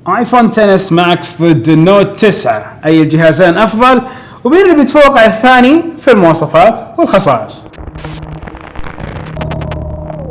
ايفون 10 ماكس ضد النوت 9، أي الجهازين أفضل ومين اللي بيتفوق على الثاني في المواصفات والخصائص؟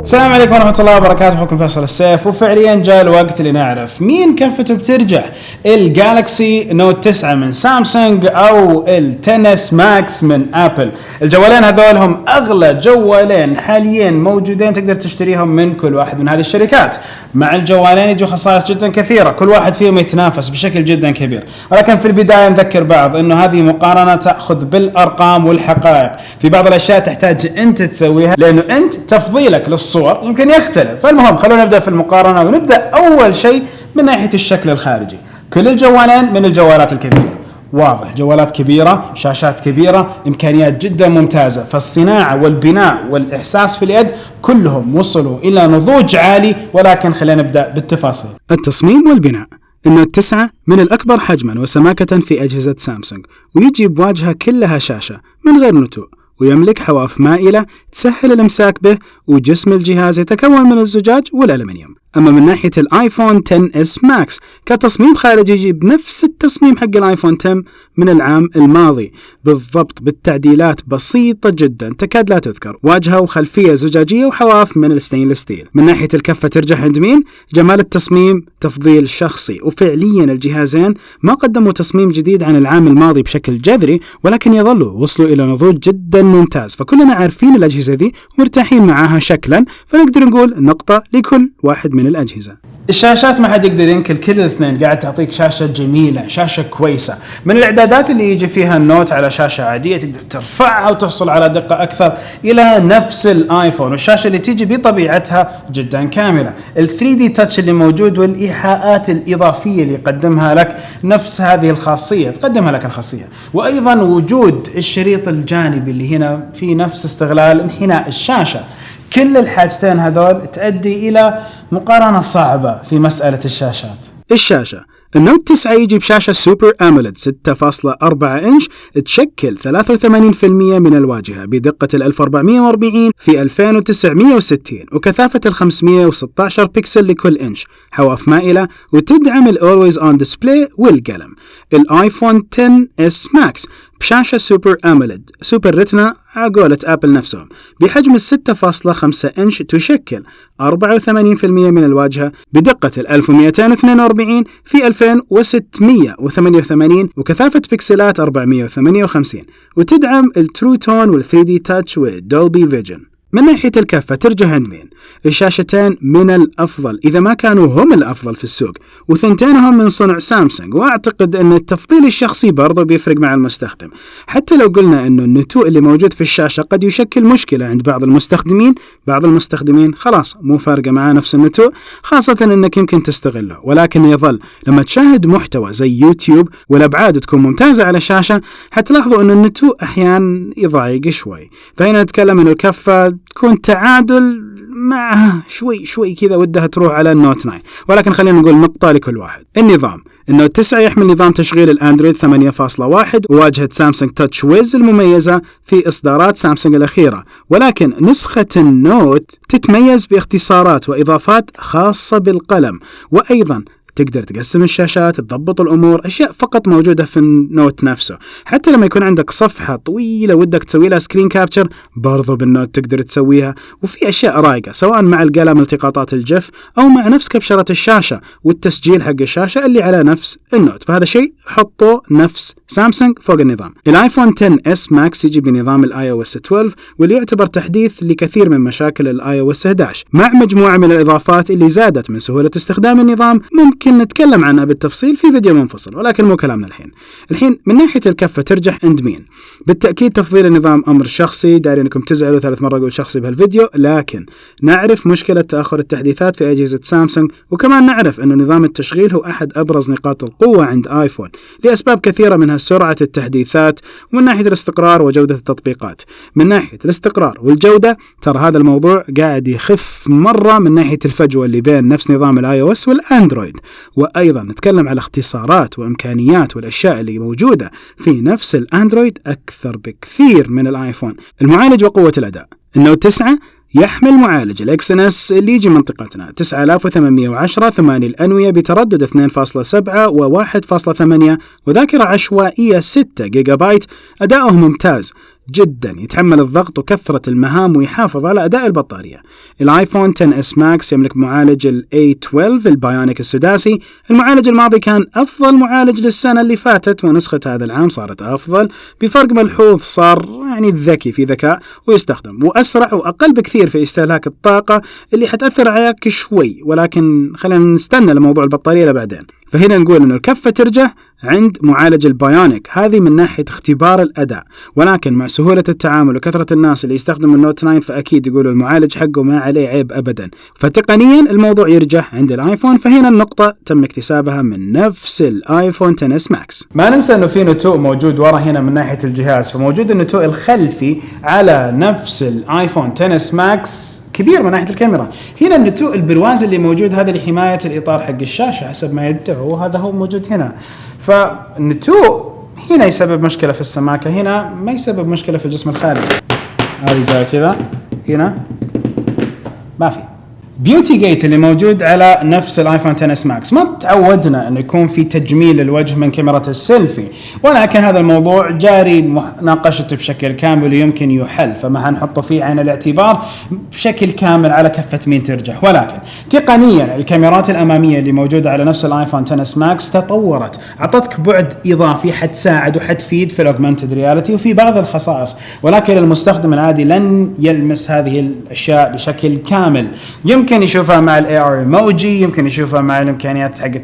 السلام عليكم ورحمة الله وبركاته، حكم فيصل السيف. وفعليا جاء الوقت اللي نعرف مين كفته بترجح، الجالكسي نوت 9 من سامسونج أو ال10 ماكس من أبل. الجوالين هذول هم أغلى جوالين حاليا موجودين تقدر تشتريهم من كل واحد من هذه الشركات. مع الجوالين يجوا خصائص جدا كثيرة، كل واحد فيهم يتنافس بشكل جدا كبير، ولكن في البداية نذكر بعض أنه هذه مقارنة تأخذ بالأرقام والحقائق. في بعض الأشياء تحتاج أنت تسويها لأنه أنت تفضيلك للصور يمكن يختلف. فالمهم خلونا نبدأ في المقارنة، ونبدأ أول شيء من ناحية الشكل الخارجي. كل الجوالين من الجوالات الكبيرة، واضح جوالات كبيرة، شاشات كبيرة، إمكانيات جدا ممتازة. فالصناعة والبناء والإحساس في اليد كلهم وصلوا إلى نضوج عالي. ولكن خلينا نبدأ بالتفاصيل. التصميم والبناء. النوت 9 من الأكبر حجما وسماكة في أجهزة سامسونج، ويجي بواجهة كلها شاشة من غير نتوء، ويملك حواف مائلة تسهل الامساك به، وجسم الجهاز يتكون من الزجاج والألمنيوم. أما من ناحية الآيفون 10s ماكس كتصميم خارجي يجي بنفس التصميم حق الآيفون 10 من العام الماضي بالضبط، بالتعديلات بسيطة جدا تكاد لا تذكر، واجهة وخلفية زجاجية وحواف من الستينلس ستيل. من ناحية الكفة ترجح عند مين؟ جمال التصميم تفضيل شخصي، وفعليا الجهازين ما قدموا تصميم جديد عن العام الماضي بشكل جذري، ولكن يظلوا وصلوا إلى نضوج جدا ممتاز. فكلنا عارفين الأجهزة دي ومرتاحين معاها شكلا، فنقدر نقول نقطة لكل واحد من الأجهزة. الشاشات ما حد يقدر ينكر، كل الاثنين قاعد تعطيك شاشة جميلة، شاشة كويسة. من الإعدادات اللي يجي فيها النوت على شاشة عادية تقدر ترفعها وتحصل على دقة أكثر إلى نفس الآيفون، والشاشة اللي تيجي بطبيعتها جدا كاملة. ال 3D تاتش اللي موجود والإيحاءات الإضافية اللي يقدمها لك نفس هذه الخاصية، تقدمها لك الخاصية. وأيضا وجود الشريط الجانبي اللي هنا في نفس استغلال انحناء الشاشة. كل الحاجتين هذول تؤدي إلى مقارنة صعبة في مسألة الشاشات. الشاشة النوت 9 يجي بشاشة سوبر أموليد 6.4 إنش تشكل 83% من الواجهة بدقة 1440 في 2960 وكثافة 516 بكسل لكل إنش، حواف مائلة، وتدعم الأولويز أون ديسبلاي والقلم. الآيفون 10s ماكس بشاشة سوبر أموليد سوبر ريتنا عقولة أبل نفسهم بحجم 6.5 إنش تشكل 84% من الواجهة بدقة 1242 في 2688 وكثافة بكسلات 458، وتدعم الترو تون وال3D تاتش والدولبي فيجن. من ناحية الكفة ترجح عند مين؟ الشاشتين من الأفضل إذا ما كانوا هم الأفضل في السوق، وثنتينهم من صنع سامسونج، وأعتقد أن التفضيل الشخصي برضو بيفرق مع المستخدم. حتى لو قلنا أنه النتوء اللي موجود في الشاشة قد يشكل مشكلة عند بعض المستخدمين خلاص مو فارقة معاه نفس النتوء، خاصة أنك يمكن تستغله، ولكن يظل لما تشاهد محتوى زي يوتيوب والأبعاد تكون ممتازة على الشاشة حتلاحظوا أن النتوء أحيانا يضايق شوي. فهنا نتكلم أن الكفة تكون تعادل مع شوي كذا ودها تروح على النوت 9، ولكن خلينا نقول نقطة لكل واحد. النظام النوت 9 يحمل نظام تشغيل الأندرويد 8.1 وواجهة سامسونج تاتش ويز المميزة في إصدارات سامسونج الأخيرة، ولكن نسخة النوت تتميز باختصارات وإضافات خاصة بالقلم، وأيضا تقدر تقسم الشاشات، تضبط الأمور، أشياء فقط موجودة في النوت نفسه. حتى لما يكون عندك صفحة طويلة ودك تسوي لها سكرين كابتشر برضو بالنوت تقدر تسويها، وفي أشياء رايقة سواء مع القلم التقاطات الجف أو مع نفس كبشرة الشاشة والتسجيل حق الشاشة اللي على نفس النوت. فهذا شيء حطوا نفس سامسونج فوق النظام. الآيفون 10s ماكس يجي بنظام الاي او اس 12 واللي يعتبر تحديث لكثير من مشاكل الاي او اس 11 مع مجموعة من الإضافات اللي زادت من سهولة استخدام النظام. ممكن نتكلم عنها بالتفصيل في فيديو منفصل، ولكن مو كلامنا الحين. من ناحية الكفة ترجح عند مين؟ بالتأكيد تفضيل النظام أمر شخصي، داري أنكم تزعلوا 3 مرة أقول شخصي بهالفيديو، لكن نعرف مشكلة تأخر التحديثات في أجهزة سامسونج، وكمان نعرف أن نظام التشغيل هو أحد أبرز نقاط القوة عند آيفون لأسباب كثيرة منها سرعة التحديثات، ومن ناحية الاستقرار وجودة التطبيقات. من ناحية الاستقرار والجودة ترى هذا الموضوع قاعد يخف مرة من ناحية الفجوة اللي بين نفس نظام الاي او اس والاندرويد. وأيضا نتكلم على اختصارات وإمكانيات والأشياء اللي موجودة في نفس الأندرويد أكثر بكثير من الآيفون. المعالج وقوة الأداء النوت 9 يحمل معالج الإكسينوس اللي يجي منطقتنا 9810 8 الأنوية بتردد 2.7 و 1.8 وذاكرة عشوائية 6 جيجا بايت. أداؤه ممتاز جدا، يتحمل الضغط وكثرة المهام ويحافظ على أداء البطارية. الايفون 10s ماكس يملك معالج ال A12 البايونيك السداسي. المعالج الماضي كان أفضل معالج للسنة اللي فاتت، ونسخة هذا العام صارت أفضل بفرق ملحوظ، صار ذكي في ذكاء ويستخدم، وأسرع وأقل بكثير في استهلاك الطاقة اللي حتأثر عليك شوي، ولكن خلينا نستنى لموضوع البطارية لبعدين. فهنا نقول إنه الكفة ترجح عند معالج البايونيك، هذه من ناحية اختبار الأداء، ولكن مع سهولة التعامل وكثرة الناس اللي يستخدموا النوت 9 فأكيد يقولوا المعالج حقه ما عليه عيب أبدا. فتقنيا الموضوع يرجح عند الآيفون، فهنا النقطة تم اكتسابها من نفس الآيفون 10s ماكس. ما ننسى إنه في نتوء موجود ورا هنا من ناحية الجهاز، فموجود النتوء الخلفي على نفس الآيفون 10s ماكس كبير من ناحية الكاميرا. هنا النتوء البرواز اللي موجود هذا لحماية الإطار حق الشاشة حسب ما يدعو، وهذا هو موجود هنا. فالنتوء هنا يسبب مشكلة في السماكة، هنا ما يسبب مشكلة في الجسم الخارجي. هذه زي كذا، هنا ما في. بيوتي جيت اللي موجود على نفس الايفون 10s ماكس، ما تعودنا انه يكون في تجميل الوجه من كاميرا السيلفي، ولكن هذا الموضوع جاري مناقشته بشكل كامل ويمكن يحل، فما هنحطه فيه عين الاعتبار بشكل كامل على كفة مين ترجح. ولكن تقنيا الكاميرات الامامية اللي موجودة على نفس الايفون 10s ماكس تطورت، اعطتك بعد اضافي حتساعد وحتفيد في الاوجمانتد رياليتي وفي بعض الخصائص، ولكن المستخدم العادي لن يلمس هذه الاشياء بشكل كامل. يمكن يشوفها مع ال AR ايموجي، يمكن يشوفها مع الامكانيات حقت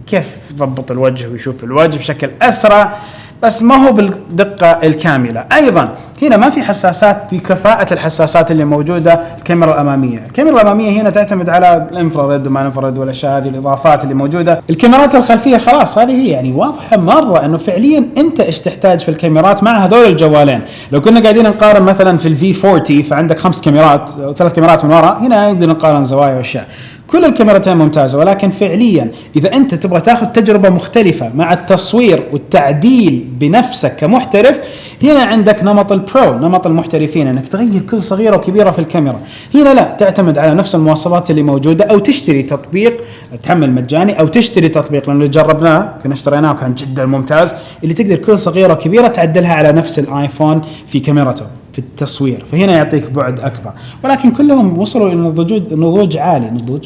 كيف يضبط الوجه ويشوف الوجه بشكل اسرع، بس ما هو بالدقة الكاملة. ايضا هنا ما في حساسات بكفاءة الحساسات اللي موجودة الكاميرا الامامية. الكاميرا الامامية هنا تعتمد على الانفراريد وما الانفراريد والاشياء هذه الاضافات اللي موجودة. الكاميرات الخلفية خلاص هذه هي، يعني واضحة مرة انه فعليا انت ايش تحتاج في الكاميرات مع هذول الجوالين. لو كنا قاعدين نقارن مثلا في الفي 40 فعندك 5 كاميرات او 3 كاميرات من وراء، هنا نقدر نقارن زوايا واشياء. كل الكاميرتين ممتازة، ولكن فعليا إذا أنت تبغى تاخذ تجربة مختلفة مع التصوير والتعديل بنفسك كمحترف، هنا عندك نمط البرو، نمط المحترفين، أنك تغير كل صغيرة وكبيرة في الكاميرا. هنا لا، تعتمد على نفس المواصفات اللي موجودة، أو تشتري تطبيق تحمل مجاني، أو تشتري تطبيق لأنه جربناه كنا اشتريناه وكان جدا ممتاز، اللي تقدر كل صغيرة وكبيرة تعدلها على نفس الآيفون في كاميرته في التصوير، فهنا يعطيك بعد أكبر. ولكن كلهم وصلوا إلى نضوج عالي،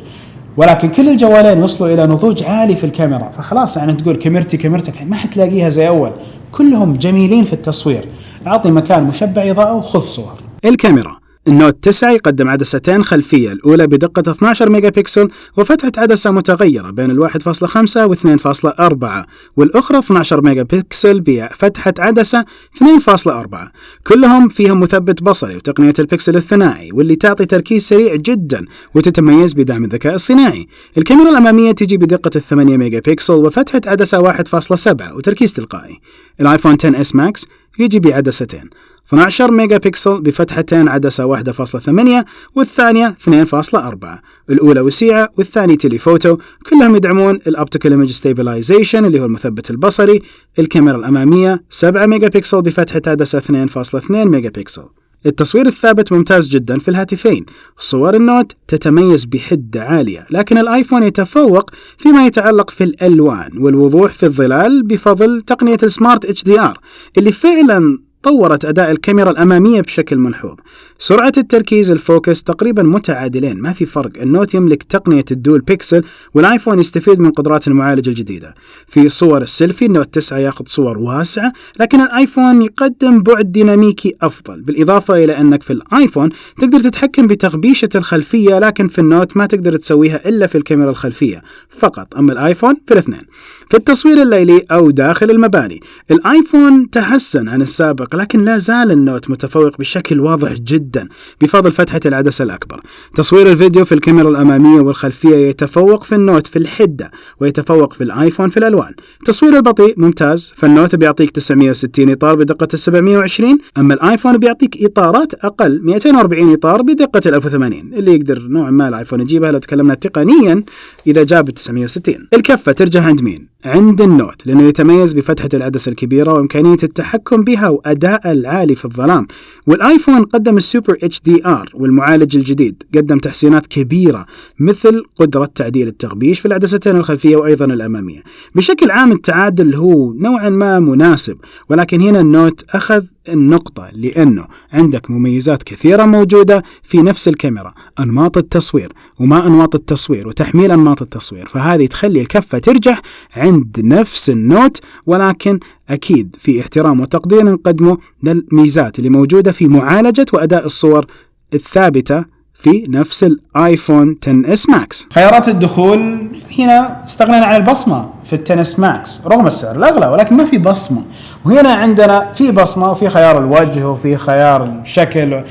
ولكن كل الجوالين وصلوا إلى نضوج عالي في الكاميرا، فخلاص يعني تقول كاميرتك ما حتلاقيها زي أول، كلهم جميلين في التصوير. أعطي مكان مشبع إضاءة وخذ صور. الكاميرا النوت 9 يقدم عدستين خلفية، الأولى بدقة 12 ميجا بكسل وفتحة عدسة متغيرة بين ال 1.5 و 2.4، والأخرى 12 ميجا بكسل بفتحة عدسة 2.4. كلهم فيهم مثبت بصري وتقنية البكسل الثنائي، واللي تعطي تركيز سريع جدا وتتميز بدعم الذكاء الصناعي. الكاميرا الأمامية تجي بدقة 8 ميجا بكسل وفتحة عدسة 1.7 وتركيز تلقائي. الآيفون 10s ماكس يجي بعدستين، 12 ميجا بكسل بفتحتين عدسة 1.8 والثانية 2.4، الأولى وسيعة والثاني تيليفوتو، كلهم يدعمون الأوبتيكال إيمج ستابلايزيشن اللي هو المثبت البصري. الكاميرا الأمامية 7 ميجا بكسل بفتحة عدسة 2.2 ميجا بكسل. التصوير الثابت ممتاز جدا في الهاتفين، صور النوت تتميز بحدة عالية، لكن الآيفون يتفوق فيما يتعلق في الألوان والوضوح في الظلال بفضل تقنية السمارت HDR اللي فعلا طورت أداء الكاميرا الأمامية بشكل ملحوظ. سرعة التركيز الفوكس تقريبا متعادلين، ما في فرق. النوت يملك تقنية الدول بيكسل والآيفون يستفيد من قدرات المعالج الجديدة. في صور السيلفي النوت 9 ياخذ صور واسعة، لكن الآيفون يقدم بعد ديناميكي أفضل، بالإضافة إلى أنك في الآيفون تقدر تتحكم بتغبيشة الخلفية، لكن في النوت ما تقدر تسويها إلا في الكاميرا الخلفية فقط، أما الآيفون في الاثنين. في التصوير الليلي أو داخل المباني الآيفون تحسن عن السابق، لكن لا زال النوت متفوق بشكل واضح جدا بفضل فتحة العدسة الأكبر. تصوير الفيديو في الكاميرا الأمامية والخلفية يتفوق في النوت في الحدة ويتفوق في الآيفون في الألوان. تصوير البطيء ممتاز، فالنوت بيعطيك 960 إطار بدقة 720، أما الآيفون بيعطيك إطارات أقل 240 إطار بدقة 1080 اللي يقدر نوعا ما الآيفون يجيبها لو تكلمنا تقنيا إذا جاب 960. الكفة ترجع عند مين؟ عند النوت، لأنه يتميز بفتحة العدسة الكبيرة وإمكانية التحكم بها وأداء العالي في الظلام. والآيفون قدم السوق سوبر HDR والمعالج الجديد قدم تحسينات كبيرة مثل قدرة تعديل التغبيش في العدستين الخلفية وأيضا الأمامية. بشكل عام التعادل هو نوعا ما مناسب، ولكن هنا النوت أخذ النقطة لأنه عندك مميزات كثيرة موجودة في نفس الكاميرا، أنماط التصوير وما أنماط التصوير وتحميل أنماط التصوير، فهذه تخلي الكفة ترجح عند نفس النوت، ولكن أكيد في احترام وتقدير نقدمه للميزات اللي موجودة في معالجة وأداء الصور الثابتة في نفس الايفون 10s ماكس. خيارات الدخول هنا استغنينا عن البصمة في ال 10s ماكس رغم السعر الأغلى، ولكن ما في بصمة، وهنا عندنا في بصمة وفي خيار الوجه وفي خيار الشكل،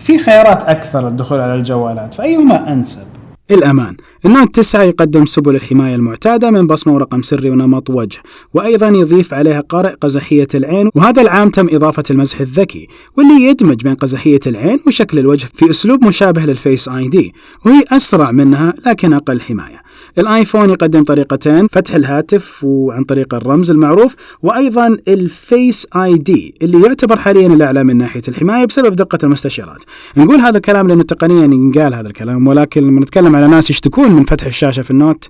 في خيارات أكثر للدخول على الجوالات، فأيهما أنسب؟ الأمان. النوت 9 يقدم سبل الحماية المعتادة من بصمة ورقم سري ونمط وجه، وأيضا يضيف عليها قارئ قزحية العين، وهذا العام تم إضافة المسح الذكي واللي يدمج بين قزحية العين وشكل الوجه في أسلوب مشابه للفيس آي دي، وهي أسرع منها لكن أقل حماية. الايفون يقدم طريقتين، فتح الهاتف وعن طريق الرمز المعروف، وايضا الفيس اي دي اللي يعتبر حاليا الاعلى من ناحيه الحمايه بسبب دقه المستشعرات. نقول هذا الكلام لانه تقنيا ينقال هذا الكلام، ولكن لما نتكلم على ناس يشتكون من فتح الشاشه في النوت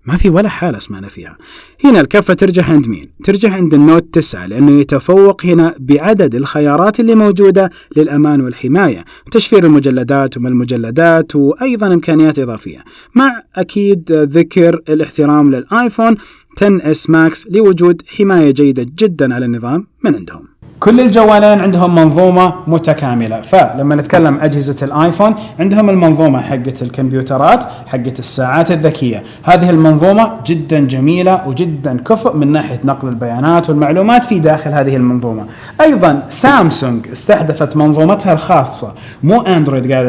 ما في ولا حالة سمعنا فيها. هنا الكفة ترجح عند مين؟ ترجح عند النوت 9 لأنه يتفوق هنا بعدد الخيارات اللي موجودة للأمان والحماية، تشفير المجلدات وما المجلدات، وأيضا إمكانيات إضافية، مع أكيد ذكر الاحترام للآيفون 10s ماكس لوجود حماية جيدة جدا على النظام من عندهم. كل الجوالين عندهم منظومة متكاملة، فلما نتكلم أجهزة الآيفون عندهم المنظومة حقة الكمبيوترات، حقة الساعات الذكية، هذه المنظومة جدا جميلة وجدا كفء من ناحية نقل البيانات والمعلومات في داخل هذه المنظومة. أيضا سامسونج استحدثت منظومتها الخاصة، مو أندرويد قاعد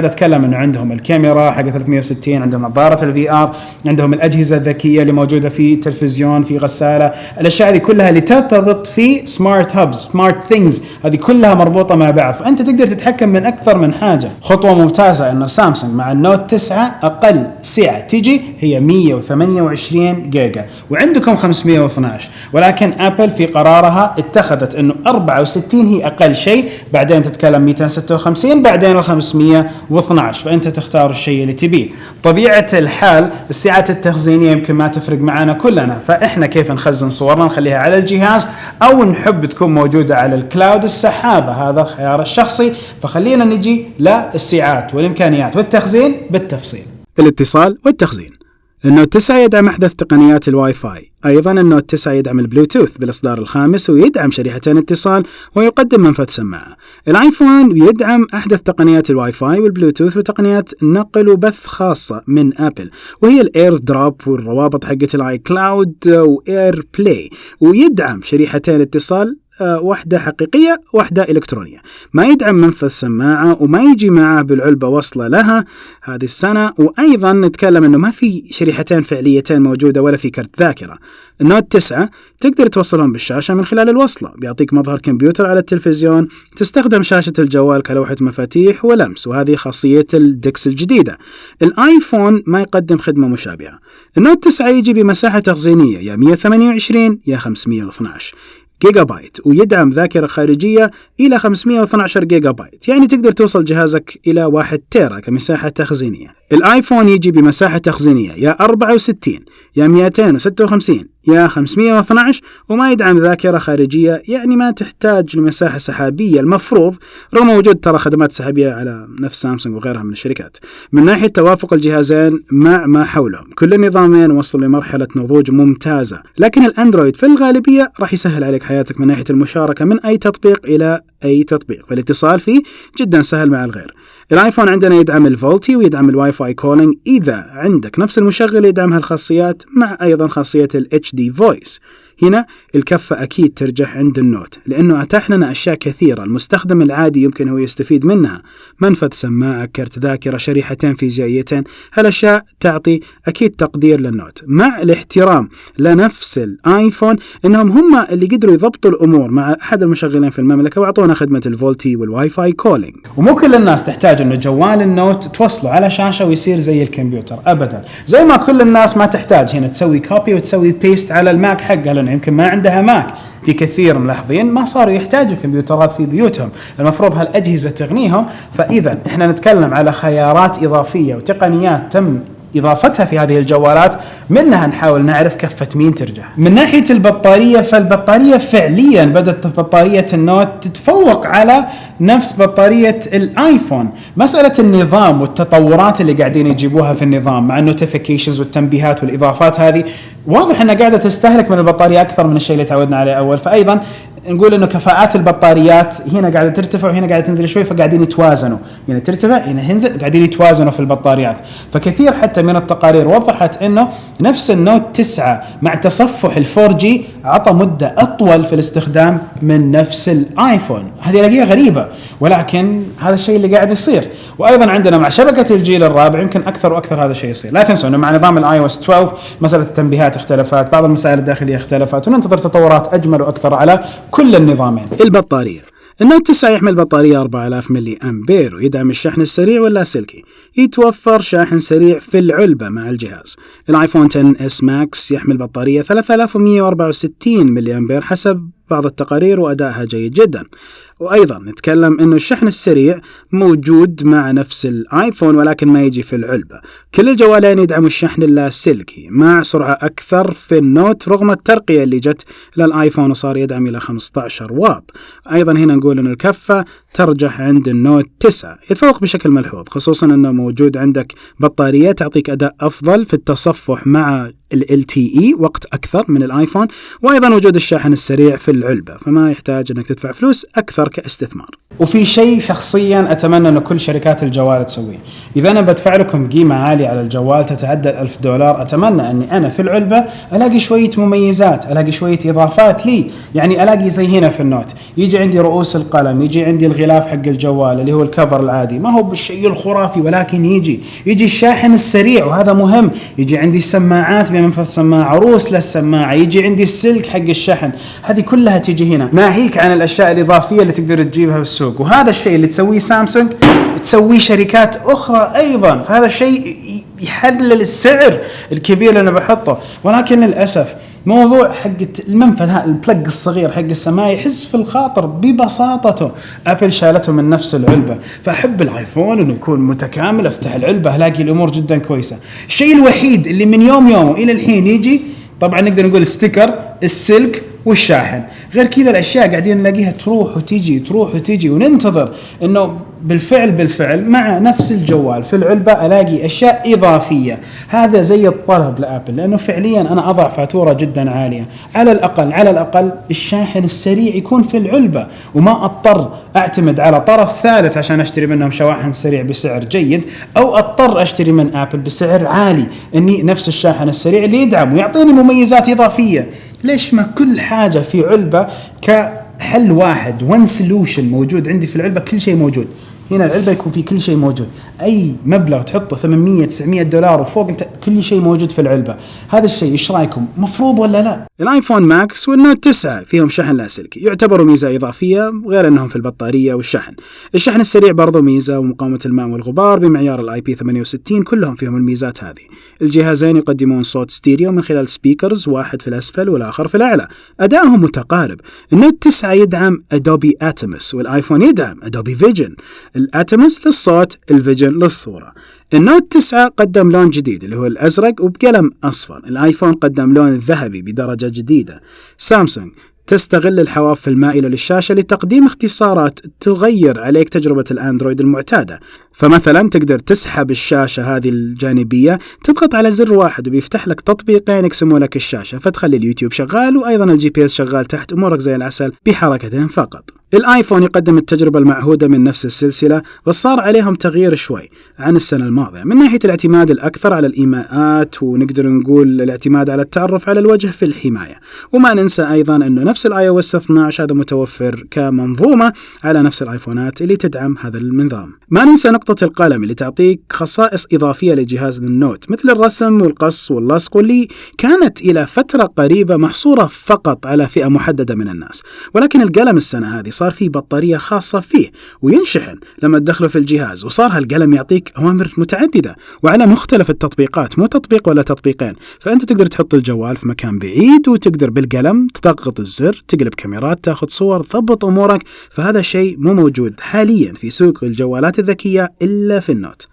أتكلم إنه عندهم الكاميرا حقة 360، عندهم نظارة الVR، عندهم الأجهزة الذكية اللي موجودة في تلفزيون، في غسالة، الأشياء هذه كلها اللي ترتبط في سمارت هابز، سمارت ثينجز، هذه كلها مربوطة مع بعض، فأنت تقدر تتحكم من أكثر من حاجة. خطوة ممتازة إنه سامسونج مع النوت 9 أقل سعة تجي هي 128 جيجا وعندكم 512، ولكن أبل في قرارها اتخذت إنه 64 هي أقل شيء، بعدين تتكلم 256، بعدين 512، فأنت تختار الشيء اللي تبيه. طبيعة الحال السعات التخزينية يمكن ما تفرق معنا كلنا، فإحنا كيف نخزن صورنا نخليها على الجهاز أو نحب تكون موجودة على الكلاود السحابة، هذا الخيار الشخصي. فخلينا نجي للسعات والإمكانيات والتخزين بالتفصيل. الاتصال والتخزين. النوت 9 يدعم أحدث تقنيات الواي فاي، أيضا النوت 9 يدعم البلوتوث بالإصدار الخامس ويدعم شريحتين اتصال ويقدم منفذ سماعة. الآيفون يدعم أحدث تقنيات الواي فاي والبلوتوث وتقنيات نقل وبث خاصة من أبل، وهي الإير دروب والروابط حقة الآي كلاود وإير بلاي، ويدعم شريحتين اتصال، واحدة حقيقية واحدة إلكترونية. ما يدعم منفذ سماعة وما يجي معه بالعلبة وصلة لها هذه السنة، وأيضا نتكلم أنه ما في شريحتين فعليتين موجودة ولا في كرت ذاكرة. النوت 9 تقدر توصلهم بالشاشة من خلال الوصلة، بيعطيك مظهر كمبيوتر على التلفزيون، تستخدم شاشة الجوال كلوحة مفاتيح ولمس، وهذه خاصية الدكس الجديدة. الآيفون ما يقدم خدمة مشابهة. النوت 9 يجي بمساحة تخزينية يا 128 يا 512 جيجا بايت، ويدعم ذاكرة خارجية إلى 512 جيجا بايت، يعني تقدر توصل جهازك إلى 1 تيرا كمساحة تخزينية. الآيفون يجي بمساحة تخزينية يا 64 يا 256 يا 512، وما يدعم ذاكرة خارجية، يعني ما تحتاج لمساحة سحابية المفروض، رغم وجود ترى خدمات سحابية على نفس سامسونج وغيرها من الشركات. من ناحية توافق الجهازين مع ما حولهم، كل النظامين وصلوا لمرحلة نضوج ممتازة، لكن الأندرويد في الغالبية راح يسهل عليك حياتك من ناحية المشاركة من أي تطبيق إلى أي تطبيق، فالاتصال فيه جدا سهل مع الغير. الايفون عندنا يدعم الفولتي ويدعم الواي فاي كولينج إذا عندك نفس المشغل يدعمها الخاصيات، مع أيضا خاصية ال HD voice. هنا الكفة أكيد ترجح عند النوت لأنه أتاح لنا أشياء كثيرة المستخدم العادي يمكن هو يستفيد منها، منفذ سماعة، كرت ذاكرة، شريحتين فيزيائيتين، هالأشياء تعطي أكيد تقدير للنوت، مع الاحترام لنفس الآيفون إنهم هم اللي قدروا يضبطوا الأمور مع أحد المشغلين في المملكة وعطونا خدمة الفولتي والواي فاي كولينج. ومو كل الناس تحتاج إنه جوال النوت توصله على شاشة ويصير زي الكمبيوتر أبدا، زي ما كل الناس ما تحتاج هنا تسوي كوبي وتسوي بيست على الماك حقها، لأنه يمكن ما عندها ماك، في كثير ملاحظين ما صاروا يحتاجوا كمبيوترات في بيوتهم، المفروض هالأجهزة تغنيهم. فإذا إحنا نتكلم على خيارات إضافية وتقنيات تم إضافتها في هذه الجوالات، منها نحاول نعرف كفة مين ترجع. من ناحية البطارية، فالبطارية فعليا بدأت بطارية النوت تتفوق على نفس بطارية الآيفون. مسألة النظام والتطورات اللي قاعدين يجيبوها في النظام مع النوتيفيكيشنز والتنبيهات والإضافات هذه، واضح أنها قاعدة تستهلك من البطارية أكثر من الشيء اللي تعودنا عليه أول. فأيضا نقول انه كفاءات البطاريات هنا قاعده ترتفع وهنا قاعده تنزل شوي، فقاعدين يتوازنوا، يعني ترتفع هنا ينزل، قاعدين يتوازنوا في البطاريات. فكثير حتى من التقارير وضحت انه نفس النوت 9 مع تصفح ال4G عطى مده اطول في الاستخدام من نفس الايفون. هذه الاقيها غريبه، ولكن هذا الشيء اللي قاعد يصير. وايضا عندنا مع شبكه الجيل الرابع يمكن اكثر واكثر هذا الشيء يصير. لا تنسوا انه مع نظام الاي او اس 12 مساله التنبيهات اختلفت، بعض المسائل الداخليه اختلفت، وننتظر تطورات اجمل واكثر على كل النظامين. البطارية، النوت 9 يحمل بطارية 4000 ملي أمبير ويدعم الشحن السريع واللاسلكي. يتوفر شاحن سريع في العلبة مع الجهاز. الايفون 10 اس ماكس يحمل بطارية 3164 ملي أمبير حسب بعض التقارير، وأدائها جيد جدا. وأيضا نتكلم أنه الشحن السريع موجود مع نفس الآيفون ولكن ما يجي في العلبة. كل الجوالين يدعموا الشحن اللاسلكي مع سرعة أكثر في النوت رغم الترقية اللي جت للآيفون وصار يدعم إلى 15 واط. أيضا هنا نقول أن الكفة ترجح عند النوت 9، يتفوق بشكل ملحوظ، خصوصا أنه موجود عندك بطارية تعطيك أداء أفضل في التصفح مع LTE وقت أكثر من الآيفون، وأيضا وجود الشاحن السريع في العلبة، فما يحتاج أنك تدفع فلوس أكثر كاستثمار. وفي شيء شخصيا أتمنى أن كل شركات الجوال تسويه، إذا أنا بدفع لكم قيمة عالية على الجوال تتعدى $1000، أتمنى أني أنا في العلبة ألاقي شوية مميزات، ألاقي شوية إضافات لي. يعني ألاقي زي هنا في النوت يجي عندي رؤوس القلم، يجي عندي الغلاف حق الجوال اللي هو الكفر العادي، ما هو بالشيء الخرافي، ولكن يجي الشاحن السريع وهذا مهم، يجي عندي السماعات بمنفذ سماعة، عروس للسماعة، يجي عندي السلك حق الشحن، هذه كلها تيجي هنا. ناهيك عن الأشياء الإضافية اللي تقدر تجيبها بالسوق، وهذا الشيء اللي تسويه سامسونج تسويه شركات أخرى أيضا، فهذا الشيء يحلل السعر الكبير اللي أنا بحطه. ولكن للأسف موضوع حق المنفذ هذا البلج الصغير حق السماعة يحس في الخاطر ببساطته، أبل شالته من نفس العلبة. فأحب الآيفون إنه يكون متكامل، أفتح العلبة هلاقي الأمور جدا كويسة. الشيء الوحيد اللي من يوم إلى الحين يجي، طبعا نقدر نقول ستيكر، السلك والشاحن، غير كذا الأشياء قاعدين نلاقيها تروح وتيجي وننتظر إنه بالفعل مع نفس الجوال في العلبة ألاقي أشياء إضافية. هذا زي الطلب لأبل، لأنه فعليا أنا أضع فاتورة جدا عالية. على الأقل الشاحن السريع يكون في العلبة، وما أضطر أعتمد على طرف ثالث عشان أشتري منهم شواحن سريع بسعر جيد، أو أضطر أشتري من أبل بسعر عالي إني نفس الشاحن السريع اللي يدعم ويعطيني مميزات إضافية. ليش ما كل حاجة في علبة كحل واحد، وان سولوشن موجود عندي في العلبة، كل شيء موجود هنا. العلبة يكون في كل شيء موجود، أي مبلغ تحطه $800-900 وفوق كل شيء موجود في العلبة. هذا الشيء إيش رأيكم؟ مفروض ولا لا؟ الايفون ماكس والنوت 9 فيهم شحن لاسلكي، يعتبروا ميزة إضافية غير أنهم في البطارية والشحن. الشحن السريع برضو ميزة، ومقاومة الماء والغبار بمعيار IP68 كلهم فيهم الميزات هذه. الجهازين يقدمون صوت ستيريو من خلال سبيكرز، واحد في الأسفل والآخر في الأعلى. أدائهم متقارب. النوت 9 يدعم أدوبي أتموس، والآيفون يدعم أدوبي فيجن. الأتموس للصوت، الفيجن للصورة. النوت 9 قدم لون جديد اللي هو الأزرق وبقلم أصفر. الآيفون قدم لون الذهبي بدرجة جديدة. سامسونج تستغل الحواف المائلة للشاشة لتقديم اختصارات تغير عليك تجربة الأندرويد المعتادة. فمثلا تقدر تسحب الشاشة هذه الجانبية، تضغط على زر واحد وبيفتح لك تطبيقين يقسموا لك الشاشة، فتخلي اليوتيوب شغال وأيضا الجي بي اس شغال تحت، أمورك زي العسل بحركتين فقط. الايفون يقدم التجربة المعهودة من نفس السلسلة، بس صار عليهم تغيير شوي عن السنة الماضية من ناحية الاعتماد الأكثر على الإيماءات، ونقدر نقول الاعتماد على التعرف على الوجه في الحماية. وما ننسى أيضا أنه نفس الاي او اس 12 هذا متوفر كمنظومة على نفس الايفونات اللي تدعم هذا النظام. ما ننسى نقطة القلم اللي تعطيك خصائص إضافية لجهاز النوت مثل الرسم والقص واللصق، واللي كانت إلى فترة قريبة محصورة فقط على فئة محددة من الناس. ولكن القلم السنة هذه صار في بطارية خاصة فيه وينشحن لما تدخله في الجهاز، وصار هالقلم يعطيك أوامر متعددة وعلى مختلف التطبيقات، مو تطبيق ولا تطبيقين. فأنت تقدر تحط الجوال في مكان بعيد وتقدر بالقلم تضغط الزر، تقلب كاميرات، تاخذ صور، تضبط أمورك. فهذا شيء مو موجود حاليا في سوق الجوالات الذكية إلا في النوت.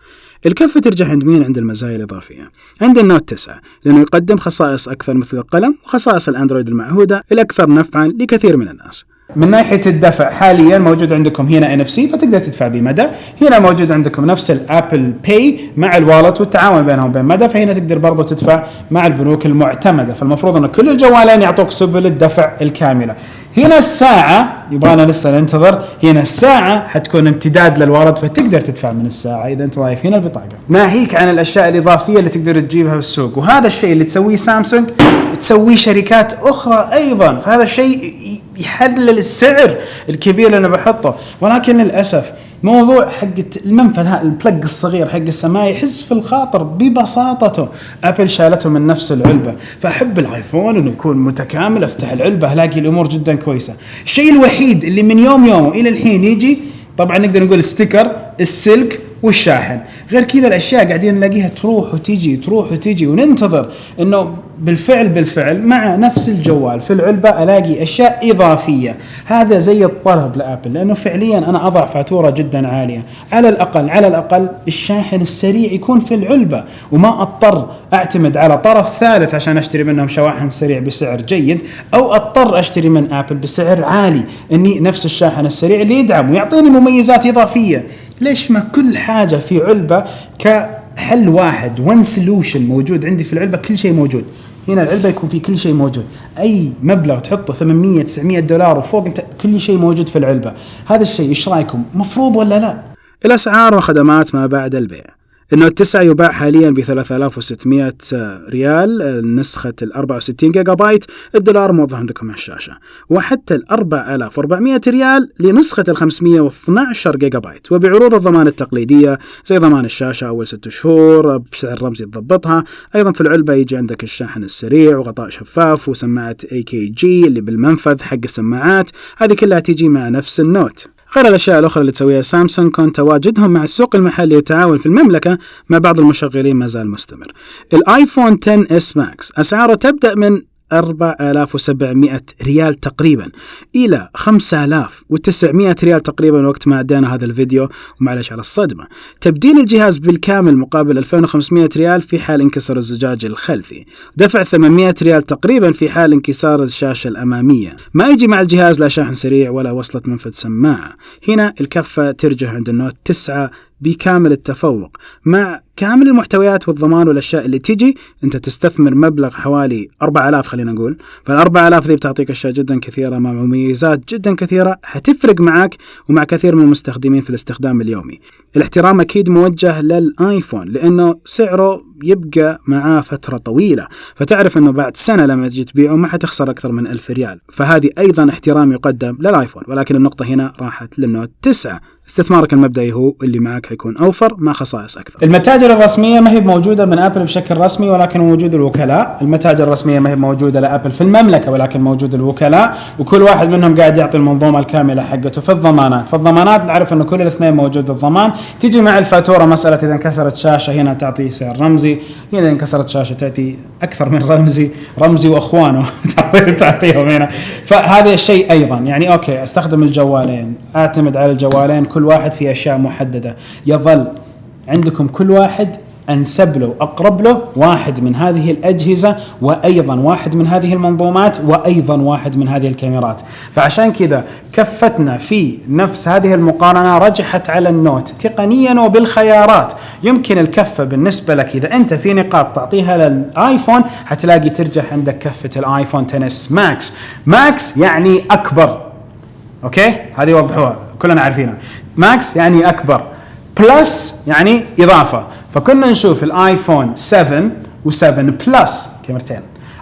الكفة ترجح عند مين؟ عند المزايا الإضافية. عند النوت 9 لأنه يقدم خصائص أكثر مثل القلم وخصائص الأندرويد المعهودة الأكثر نفعا لكثير من الناس. من ناحية الدفع حاليا موجود عندكم هنا NFC فتقدر تدفع بمدى، هنا موجود عندكم نفس الابل باي مع الوالت والتعاون بينهم وبين مدى، فهنا تقدر برضو تدفع مع البنوك المعتمدة. فالمفروض أن كل الجوالين يعطوك سبل الدفع الكاملة. هنا الساعة يبغانا لسه ننتظر، هنا الساعة حتكون امتداد للوالد فتقدر تدفع من الساعة إذا أنت ضايف هنا البطاقة. ناهيك عن الأشياء الإضافية اللي تقدر تجيبها بالسوق، وهذا الشيء اللي تسويه سامسونج تسويه شركات أخرى أيضا، فهذا الشيء يحلل السعر الكبير اللي أنا بحطه. ولكن للأسف موضوع حق المنفذ هذا البلج الصغير حق السماعة يحس في الخاطر ببساطته. أبل شالته من نفس العلبة، فأحب الآيفون إنه يكون متكامل، أفتح العلبة ألاقي الأمور جدا كويسة. الشيء الوحيد اللي من يوم إلى الحين يجي طبعا نقدر نقول ستيكر السلك والشاحن، غير كذا الأشياء قاعدين نلاقيها تروح وتيجي وننتظر إنه بالفعل مع نفس الجوال في العلبة ألاقي أشياء إضافية. هذا زي الطلب لأبل، لأنه فعليا أنا أضع فاتورة جدا عالية. على الأقل الشاحن السريع يكون في العلبة وما أضطر أعتمد على طرف ثالث عشان أشتري منهم شواحن سريع بسعر جيد، أو أضطر أشتري من أبل بسعر عالي إني نفس الشاحن السريع اللي يدعم ويعطيني مميزات إضافية. ليش ما كل حاجة في علبة كحل واحد one solution موجود عندي في العلبة، كل شيء موجود. هنا العلبة يكون في كل شيء موجود، أي مبلغ تحطه $800-900 وفوق كل شيء موجود في العلبة. هذا الشيء إيش رأيكم؟ مفروض ولا لا؟ الأسعار وخدمات ما بعد البيع. النوت 9 يباع حاليا ب$3600 نسخة 64 جيجا بايت، الدولار موضح عندكم على الشاشة، وحتى $4400 لنسخة 512 جيجا بايت، وبعروض الضمان التقليدية زي ضمان الشاشة أول 6 شهور بسعر رمزي تضبطها. أيضا في العلبة يجي عندك الشاحن السريع وغطاء شفاف وسماعة AKG اللي بالمنفذ حق السماعات، هذه كلها تيجي مع نفس النوت. غير الأشياء الأخرى اللي تسويها سامسونج كون تواجدهم مع السوق المحلي والتعاون في المملكة مع بعض المشغلين ما زال مستمر. الآيفون 10s ماكس أسعاره تبدأ من $4700 تقريبا إلى $5900 تقريبا وقت ما عدينا هذا الفيديو، ومعلش على الصدمة. تبديل الجهاز بالكامل مقابل $2500 في حال انكسر الزجاج الخلفي، دفع $800 تقريبا في حال انكسار الشاشة الأمامية. ما يجي مع الجهاز لا شاحن سريع ولا وصلة منفذ سماعة. هنا الكفة ترجح عند النوت 9 بكامل التفوق مع كامل المحتويات والضمان والأشياء اللي تيجي. أنت تستثمر مبلغ حوالي 4000 خلينا نقول، فال4000 ذي بتعطيك أشياء جدا كثيرة مع مميزات جدا كثيرة حتفرق معك ومع كثير من المستخدمين في الاستخدام اليومي. الاحترام أكيد موجه للآيفون لأنه سعره يبقى معاه فترة طويلة، فتعرف أنه بعد سنة لما تجي تبيعه ما حتخسر أكثر من $1000، فهذه أيضا احترام يقدم للآيفون. ولكن النقطة هنا راحت للنوت 9. استثمارك المبدئي هو اللي معك حيكون أوفر مع خصائص أكثر. المتاجر الرسمية ما هي موجودة من أبل بشكل رسمي، ولكن موجود الوكلاء. المتاجر الرسمية ما هي موجودة لأبل في المملكة، ولكن موجود الوكلاء، وكل واحد منهم قاعد يعطي المنظومة الكاملة حقته. في الضمانات نعرف أنه كل الاثنين موجود الضمان. تيجي مع الفاتورة مسألة إذا انكسرت شاشة هنا تعطي سعر رمزي، إذا انكسرت شاشة تأتي أكثر من رمزي وأخوانه تعطيهم هنا. فهذا الشيء أيضا يعني أوكي أستخدم الجوالين، أعتمد على الجوالين، كل واحد في أشياء محددة. يظل عندكم كل واحد أنسب له أقرب له واحد من هذه الأجهزة، وأيضا واحد من هذه المنظومات، وأيضا واحد من هذه الكاميرات. فعشان كذا كفتنا في نفس هذه المقارنة رجحت على النوت تقنيا وبالخيارات. يمكن الكفة بالنسبة لك إذا أنت في نقاط تعطيها للآيفون هتلاقي ترجح عندك كفة الآيفون 10s ماكس يعني أكبر. أوكي هذه وضحوها كلنا عارفينها. ماكس يعني أكبر، بلس يعني إضافة. فكنا نشوف الآيفون 7 و7 بلس كاميرتين،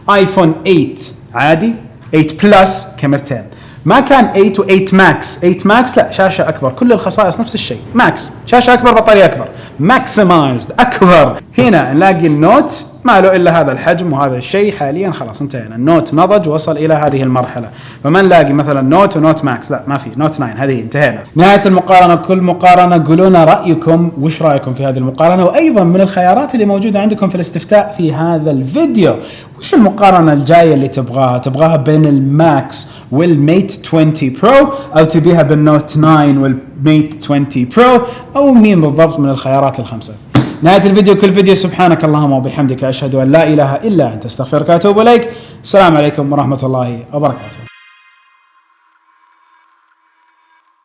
آيفون 8 عادي 8 بلس كاميرتين. ما كان 8 و8 ماكس. 8 ماكس لا شاشة أكبر، كل الخصائص نفس الشيء. ماكس شاشة أكبر، بطارية أكبر، ماكسمايزد أكبر. هنا نلاقي النوت ما له الا هذا الحجم وهذا الشيء. حاليا خلاص انتهينا، النوت نضج وصل الى هذه المرحله، فما نلاقي مثلا نوت ونوت ماكس، لا ما في نوت 9، هذه انتهينا. نهايه المقارنه، كل مقارنه قولوا لنا رايكم، وش رايكم في هذه المقارنه، وايضا من الخيارات اللي موجوده عندكم في الاستفتاء في هذا الفيديو، وش المقارنه الجايه اللي تبغاها بين الماكس والميت 20 برو، او تبيها بالنوت 9 والميت 20 برو، او مين بالضبط من الخيارات الخمسه. نهاية الفيديو كل فيديو، سبحانك اللهم وبحمدك أشهد أن لا إله إلا أنت، استغفرك وأتوب إليك. السلام عليكم ورحمة الله وبركاته.